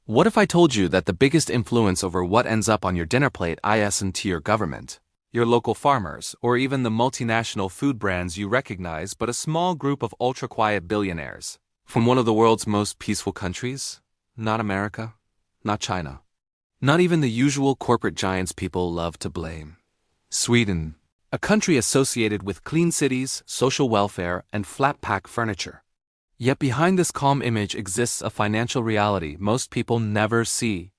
What if I told you that the biggest influence over what ends up on your dinner plate isn't your government, your local farmers, or even the multinational food brands you recognize, but a small group of ultra-quiet billionaires from one of the world's most peaceful countries? Not America, not China, not even the usual corporate giants people love to blame. Sweden, a country associated with clean cities, social welfare, and flat-pack furniture. Yet behind this calm image exists a financial reality most people never see.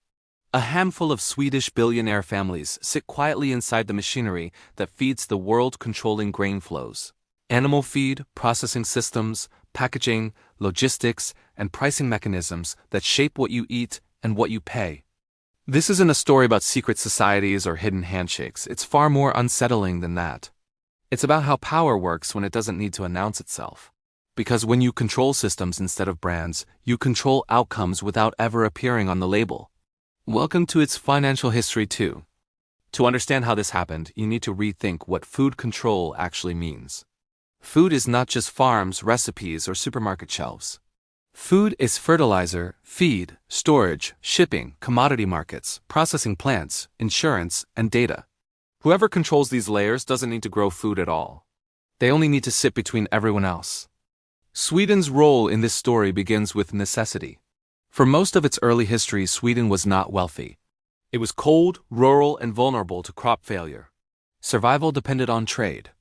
A handful of Swedish billionaire families sit quietly inside the machinery that feeds the world, controlling grain flows, animal feed, processing systems, packaging, logistics, and pricing mechanisms that shape what you eat and what you pay. This isn't a story about secret societies or hidden handshakes. It's far more unsettling than that. It's about how power works when it doesn't need to announce itself. Because when you control systems instead of brands, you control outcomes without ever appearing on the label. Welcome to its financial history too. To understand how this happened, you need to rethink what food control actually means. Food is not just farms, recipes, or supermarket shelves. Food is fertilizer, feed, storage, shipping, commodity markets, processing plants, insurance, and data. Whoever controls these layers doesn't need to grow food at all. They only need to sit between everyone else. Sweden's role in this story begins with necessity. For most of its early history, Sweden was not wealthy. It was cold, rural, and vulnerable to crop failure. Survival depended on trade.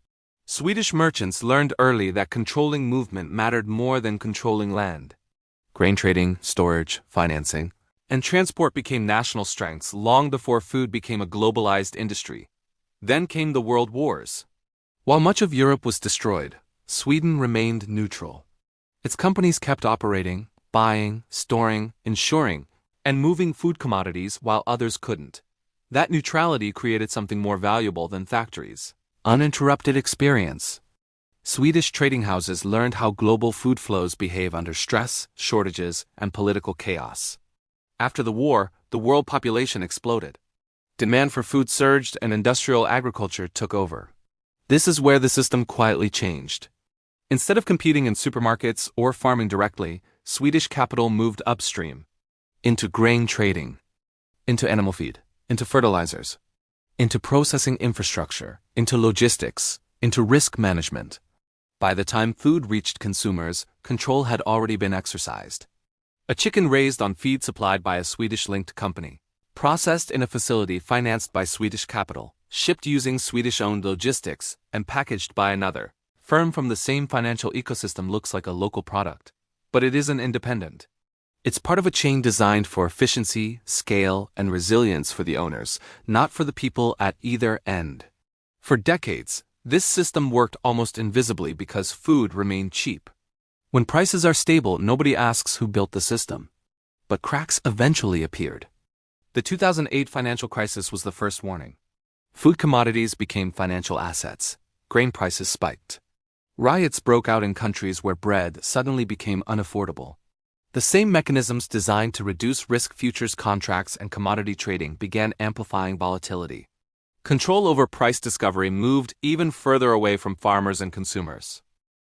Swedish merchants learned early that controlling movement mattered more than controlling land. Grain trading, storage, financing, and transport became national strengths long before food became a globalized industry. Then came the World Wars. While much of Europe was destroyed, Sweden remained neutral. Its companies kept operating, buying, storing, insuring, and moving food commodities while others couldn't. That neutrality created something more valuable than factories: uninterrupted experience. Swedish trading houses learned how global food flows behave under stress, shortages, and political chaos. After the war, the world population exploded. Demand for food surged and industrial agriculture took over. This is where the system quietly changed. Instead of competing in supermarkets or farming directly, Swedish capital moved upstream, into grain trading, into animal feed, into fertilizers, into processing infrastructure, into logistics, into risk management. By the time food reached consumers, control had already been exercised. A chicken raised on feed supplied by a Swedish-linked company, processed in a facility financed by Swedish capital, shipped using Swedish-owned logistics, and packaged by another firm from the same financial ecosystem looks like a local product, but it isn't independent. It's part of a chain designed for efficiency, scale, and resilience for the owners, not for the people at either end. For decades, this system worked almost invisibly because food remained cheap. When prices are stable, nobody asks who built the system. But cracks eventually appeared. The 2008 financial crisis was the first warning. Food commodities became financial assets. Grain prices spiked. Riots broke out in countries where bread suddenly became unaffordable. The same mechanisms designed to reduce risk futures contracts and commodity trading began amplifying volatility. Control over price discovery moved even further away from farmers and consumers.